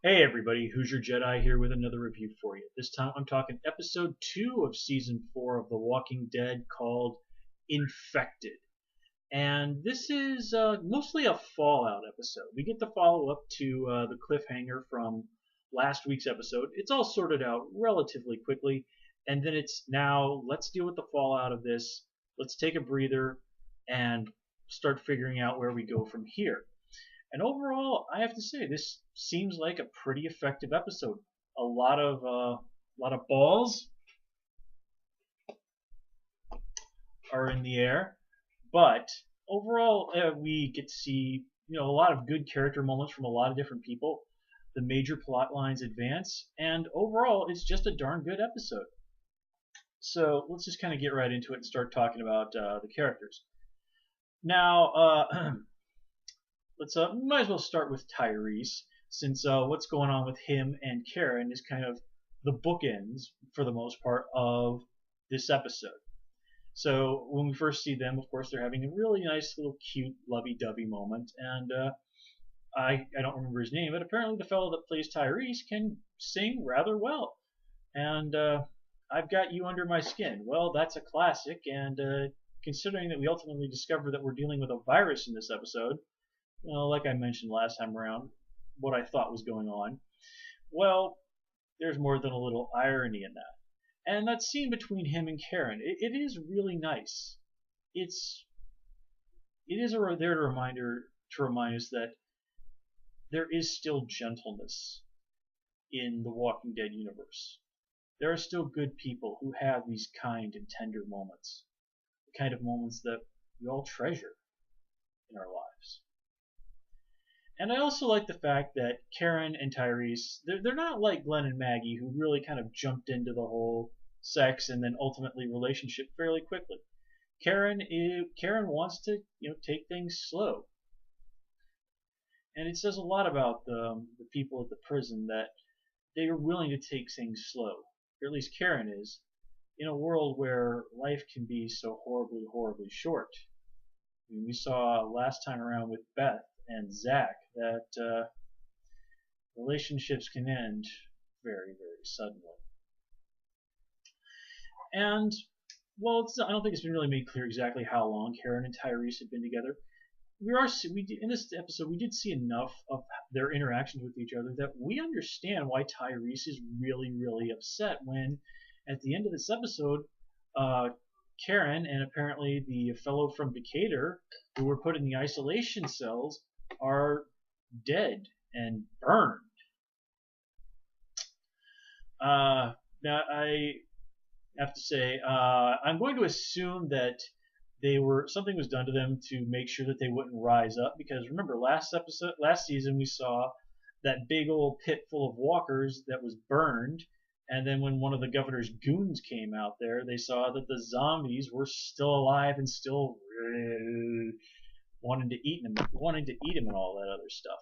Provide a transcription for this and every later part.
Hey everybody, Hoosier Jedi here with another review for you. This time I'm talking episode 2 of season 4 of The Walking Dead called Infected. And this is mostly a Fallout episode. We get the follow up to the cliffhanger from last week's episode. It's all sorted out relatively quickly, and then it's now let's deal with the fallout of this. Let's take a breather and start figuring out where we go from here. And overall, I have to say this seems like a pretty effective episode. A lot of balls are in the air, but overall, we get to see a lot of good character moments from a lot of different people. The major plot lines advance, and overall, it's just a darn good episode. So let's just kind of get right into it and start talking about the characters. Now, let's might as well start with Tyrese, since what's going on with him and Karen is kind of the bookends for the most part of this episode. So when we first see them, of course, they're having a really nice little cute lovey-dovey moment, and I don't remember his name, but apparently the fellow that plays Tyrese can sing rather well, and I've got you under my skin. Well, that's a classic, and considering that we ultimately discover that we're dealing with a virus in this episode, well, like I mentioned last time around, what I thought was going on. Well, there's more than a little irony in that. And that scene between him and Karen, it is really nice. It's it is there to remind us that there is still gentleness in the Walking Dead universe. There are still good people who have these kind and tender moments, the kind of moments that we all treasure in our lives. And I also like the fact that Karen and Tyrese, they're not like Glenn and Maggie, who really kind of jumped into the whole sex and then ultimately relationship fairly quickly. Karen wants to take things slow, and it says a lot about the people at the prison that they are willing to take things slow, or at least Karen is, in a world where life can be so horribly, horribly short. I mean, we saw last time around with Beth and Zach that relationships can end very, very suddenly. And well, I don't think it's been really made clear exactly how long Karen and Tyrese have been together. In this episode we did see enough of their interactions with each other that we understand why Tyrese is really, really upset when, at the end of this episode, Karen and apparently the fellow from Decatur who were put in the isolation cells are dead and burned. Now I have to say, I'm going to assume that something was done to them to make sure that they wouldn't rise up, because remember last season we saw that big old pit full of walkers that was burned, and then when one of the governor's goons came out there, they saw that the zombies were still alive and still wanting to eat him and all that other stuff.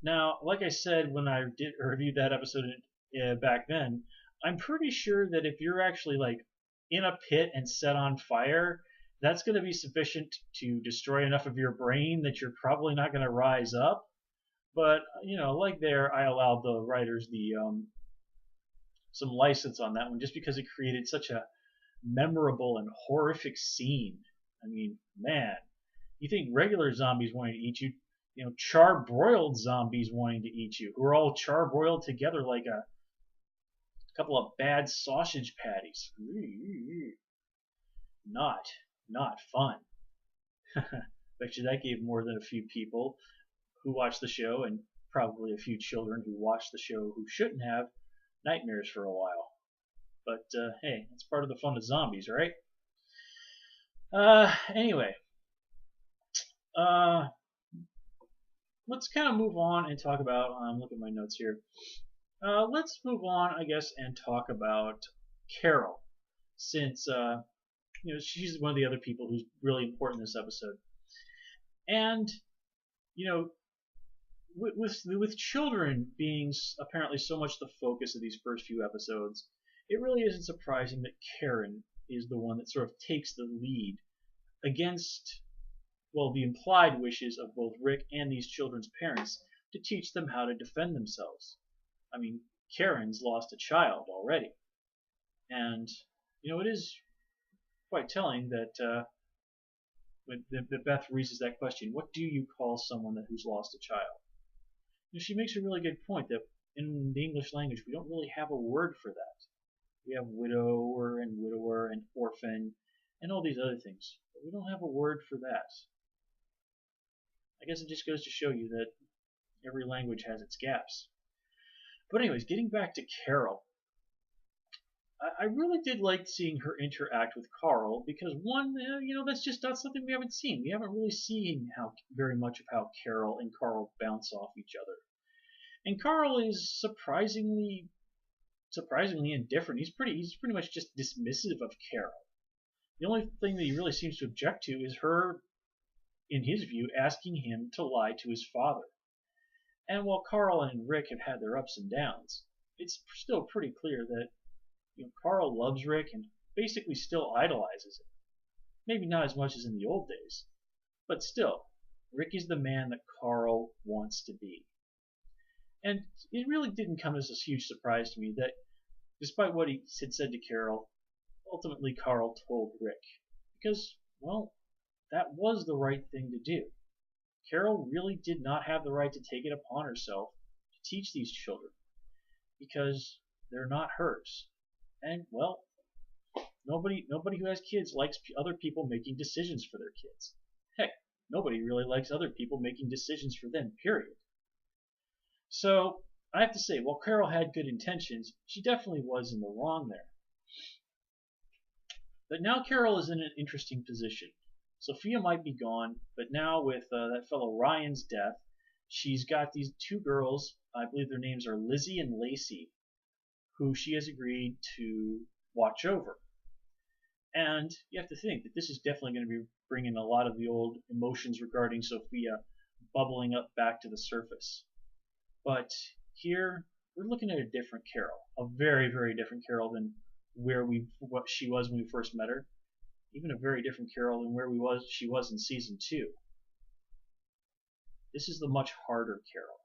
Now, like I said when I did review that episode back then, I'm pretty sure that if you're actually like in a pit and set on fire, that's going to be sufficient to destroy enough of your brain that you're probably not going to rise up. But like there, I allowed the writers the some license on that one just because it created such a memorable and horrific scene. I mean, man, you think regular zombies wanting to eat you, charbroiled zombies wanting to eat you, who are all charbroiled together like a couple of bad sausage patties. Not fun. Bet you that gave more than a few people who watched the show, and probably a few children who watched the show who shouldn't have, nightmares for a while. But hey, that's part of the fun of zombies, right? Anyway, let's kind of move on and talk about. Look at my notes here. Let's move on, I guess, and talk about Carol, since she's one of the other people who's really important in this episode. And with children being apparently so much the focus of these first few episodes, it really isn't surprising that Karen is the one that sort of takes the lead against, well, the implied wishes of both Rick and these children's parents to teach them how to defend themselves. I mean, Karen's lost a child already. And, it is quite telling that when Beth raises that question, what do you call someone who's lost a child? She makes a really good point that in the English language, we don't really have a word for that. We have widower and orphan and all these other things, but we don't have a word for that. I guess it just goes to show you that every language has its gaps. But anyways, getting back to Carol, I really did like seeing her interact with Carl because one, that's just not something we haven't seen. We haven't really seen very much of how Carol and Carl bounce off each other. And Carl is surprisingly indifferent. He's pretty much just dismissive of Carol. The only thing that he really seems to object to is her, in his view, asking him to lie to his father. And while Carl and Rick have had their ups and downs, it's still pretty clear that Carl loves Rick and basically still idolizes him. Maybe not as much as in the old days, but still, Rick is the man that Carl wants to be. And it really didn't come as a huge surprise to me that despite what he had said to Carol, ultimately Carl told Rick. Because, well, that was the right thing to do. Carol really did not have the right to take it upon herself to teach these children because they're not hers. And, well, nobody who has kids likes other people making decisions for their kids. Heck, nobody really likes other people making decisions for them, period. So, I have to say, while Carol had good intentions, she definitely was in the wrong there. But now Carol is in an interesting position. Sophia might be gone, but now with that fellow Ryan's death, she's got these two girls, I believe their names are Lizzie and Lacey, who she has agreed to watch over. And you have to think that this is definitely going to be bringing a lot of the old emotions regarding Sophia bubbling up back to the surface. But here, we're looking at a different Carol, a very, very different Carol than what she was when we first met her. Even a very different Carol than she was in season 2. This is the much harder Carol.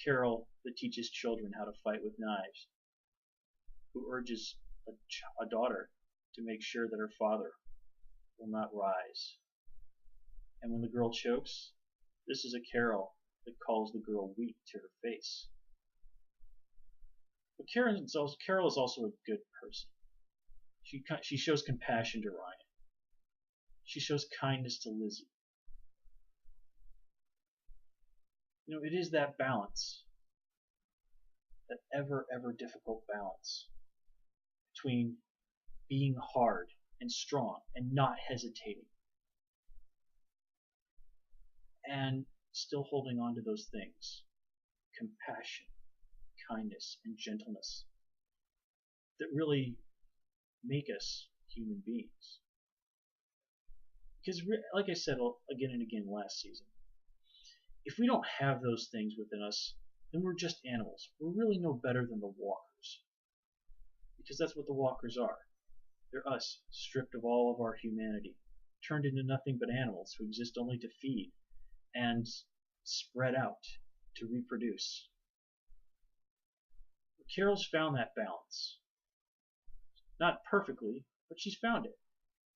Carol that teaches children how to fight with knives, who urges a daughter to make sure that her father will not rise. And when the girl chokes, this is a Carol that calls the girl weak to her face. But Carol is also a good person. She shows compassion to Ryan. She shows kindness to Lizzie. It is that balance, that ever, ever difficult balance between being hard and strong and not hesitating and still holding on to those things, compassion, kindness, and gentleness that really make us human beings. Because, like I said again and again last season, if we don't have those things within us, then we're just animals. We're really no better than the walkers. Because that's what the walkers are. They're us, stripped of all of our humanity, turned into nothing but animals who exist only to feed and spread out to reproduce. But Carol's found that balance. Not perfectly, but she's found it.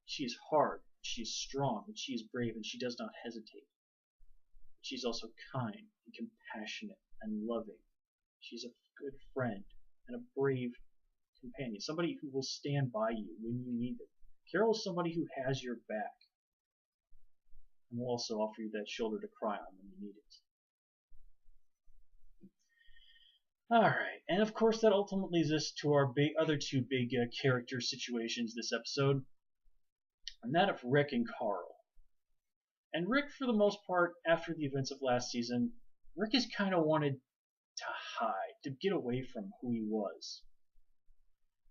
She is hard, she is strong, and she is brave, and she does not hesitate. She's also kind and compassionate and loving. She's a good friend and a brave companion, somebody who will stand by you when you need it. Carol is somebody who has your back and will also offer you that shoulder to cry on when you need it. Alright, and of course that ultimately leads us to our other two big character situations this episode, and that of Rick and Carl. And Rick, for the most part, after the events of last season, Rick has kind of wanted to hide, to get away from who he was.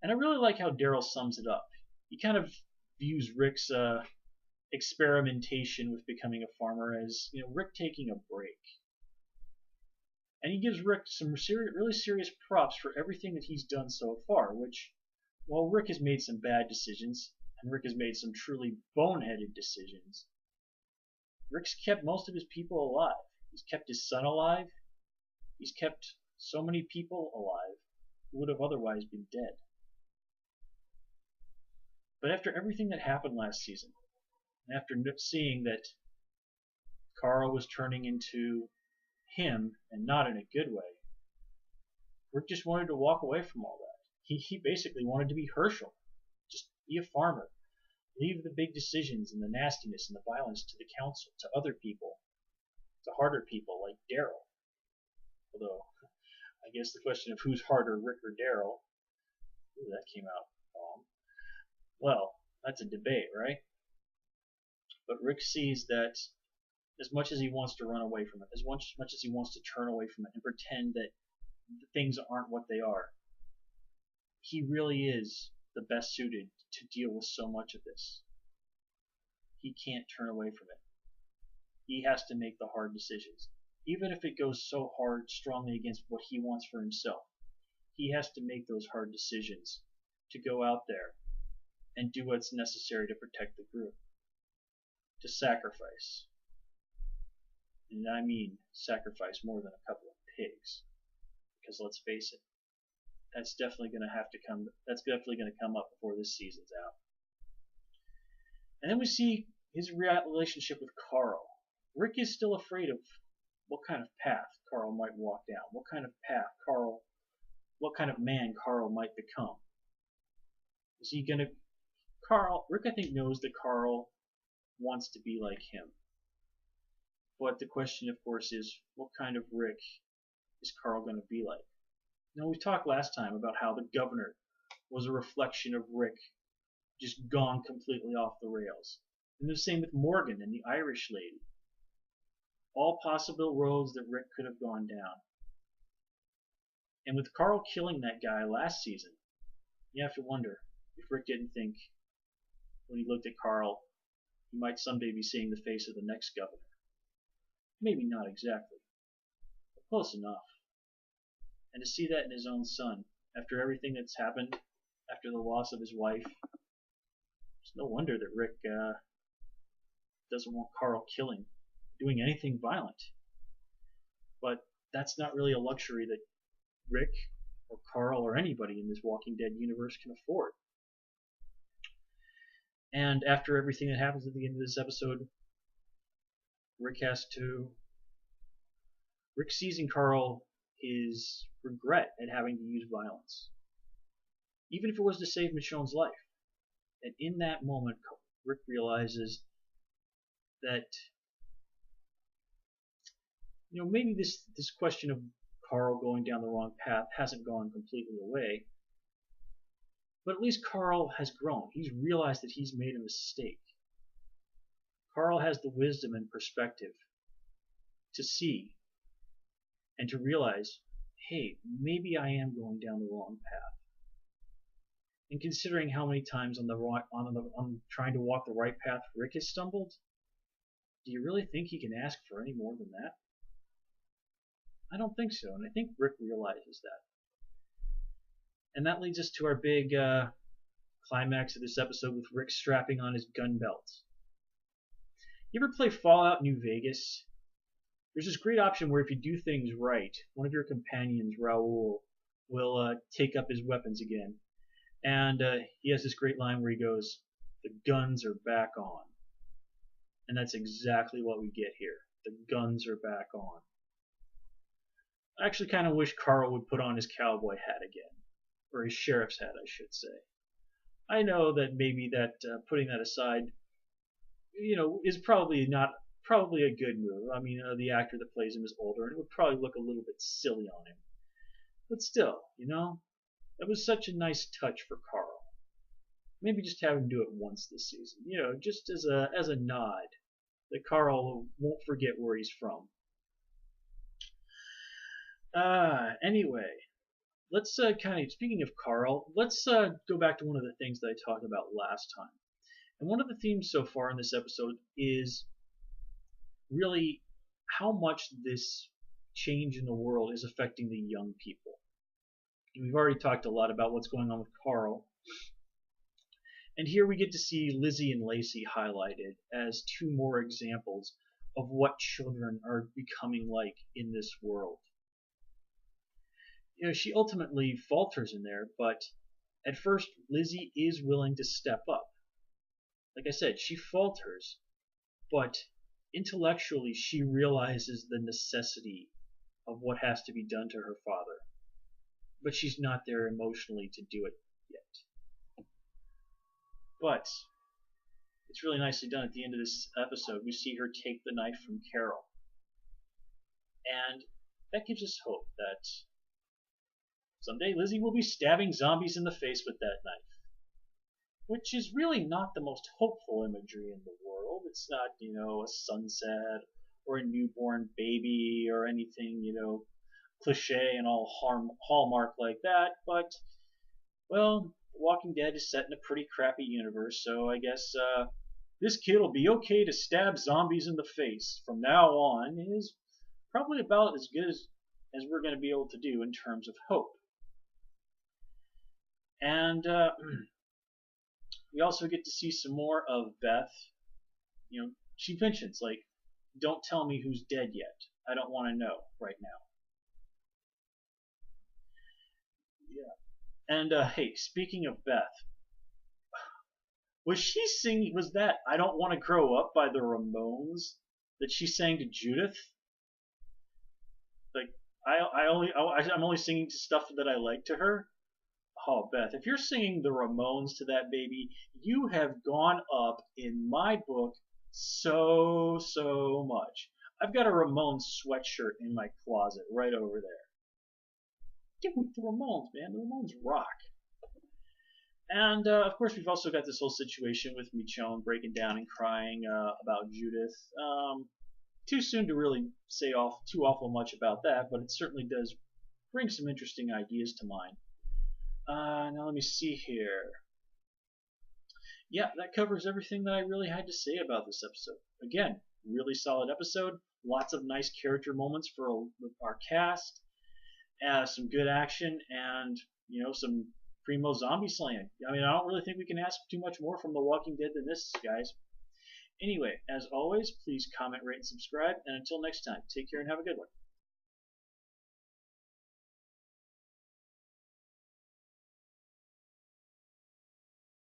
And I really like how Daryl sums it up. He kind of views Rick's experimentation with becoming a farmer as, Rick taking a break. And he gives Rick some really serious props for everything that he's done so far, which, while Rick has made some bad decisions, and Rick has made some truly boneheaded decisions, Rick's kept most of his people alive. He's kept his son alive. He's kept so many people alive who would have otherwise been dead. But after everything that happened last season, and after seeing that Carl was turning into him and not in a good way, Rick just wanted to walk away from all that. He basically wanted to be Herschel. Just be a farmer. Leave the big decisions and the nastiness and the violence to the council, to other people, to harder people like Daryl. Although, I guess the question of who's harder, Rick or Daryl, that came out wrong. Well, that's a debate, right? But Rick sees that as much as he wants to run away from it, as much as he wants to turn away from it and pretend that things aren't what they are, he really is the best suited to deal with so much of this. He can't turn away from it. He has to make the hard decisions. Even if it goes so hard, strongly against what he wants for himself, he has to make those hard decisions to go out there and do what's necessary to protect the group. To sacrifice. And I mean sacrifice more than a couple of pigs. Because let's face it, that's definitely going to come up before this season's out. And then we see his relationship with Carl. Rick is still afraid of what kind of path Carl might walk down, what kind of man Carl might become. Is he going to Rick, I think, knows that Carl wants to be like him. But the question, of course, is what kind of Rick is Carl going to be like? Now, we talked last time about how the governor was a reflection of Rick, just gone completely off the rails. And the same with Morgan and the Irish lady. All possible roads that Rick could have gone down. And with Carl killing that guy last season, you have to wonder if Rick didn't think, when he looked at Carl, he might someday be seeing the face of the next governor. Maybe not exactly, but close enough. And to see that in his own son, after everything that's happened, after the loss of his wife, it's no wonder that Rick doesn't want Carl doing anything violent. But that's not really a luxury that Rick or Carl or anybody in this Walking Dead universe can afford. And after everything that happens at the end of this episode, Rick sees in Carl his regret at having to use violence, even if it was to save Michonne's life. And in that moment, Rick realizes that, maybe this question of Carl going down the wrong path hasn't gone completely away, but at least Carl has grown. He's realized that he's made a mistake. Carl has the wisdom and perspective to see and to realize, hey, maybe I am going down the wrong path. And considering how many times on trying to walk the right path Rick has stumbled, do you really think he can ask for any more than that? I don't think so, and I think Rick realizes that. And that leads us to our big climax of this episode with Rick strapping on his gun belt. You ever play Fallout New Vegas? There's this great option where if you do things right, one of your companions, Raul, will take up his weapons again. And he has this great line where he goes, "The guns are back on." And that's exactly what we get here. The guns are back on. I actually kind of wish Carl would put on his cowboy hat again. Or his sheriff's hat, I should say. I know that maybe that putting that aside, is probably a good move. I mean, the actor that plays him is older, and it would probably look a little bit silly on him. But still, that was such a nice touch for Carl. Maybe just have him do it once this season, just as a nod that Carl won't forget where he's from. Anyway. Let's speaking of Carl, let's go back to one of the things that I talked about last time. And one of the themes so far in this episode is really how much this change in the world is affecting the young people. And we've already talked a lot about what's going on with Carl. And here we get to see Lizzie and Lacey highlighted as two more examples of what children are becoming like in this world. she ultimately falters in there, but at first Lizzie is willing to step up. Like I said, she falters, but intellectually she realizes the necessity of what has to be done to her father. But she's not there emotionally to do it yet. But it's really nicely done at the end of this episode. We see her take the knife from Carol. And that gives us hope that someday Lizzie will be stabbing zombies in the face with that knife. Which is really not the most hopeful imagery in the world. It's not, a sunset or a newborn baby or anything, cliche and all hallmark like that. But, well, Walking Dead is set in a pretty crappy universe, so I guess this kid will be okay to stab zombies in the face from now on is probably about as good as we're going to be able to do in terms of hope. And we also get to see some more of Beth. She mentions, like, don't tell me who's dead yet. I don't want to know right now. Yeah. And, hey, speaking of Beth, was that I Don't Want to Grow Up by the Ramones that she sang to Judith? Like, I'm only singing to stuff that I like to her? Oh, Beth, if you're singing the Ramones to that baby, you have gone up in my book so much. I've got a Ramones sweatshirt in my closet right over there. Get with the Ramones, man. The Ramones rock. And, of course, we've also got this whole situation with Michonne breaking down and crying about Judith. Too soon to really say too awful much about that, but it certainly does bring some interesting ideas to mind. Now let me see here. Yeah, that covers everything that I really had to say about this episode. Again, really solid episode. Lots of nice character moments for our cast. Some good action and, some primo zombie slaying. I mean, I don't really think we can ask too much more from The Walking Dead than this, guys. Anyway, as always, please comment, rate, and subscribe. And until next time, take care and have a good one.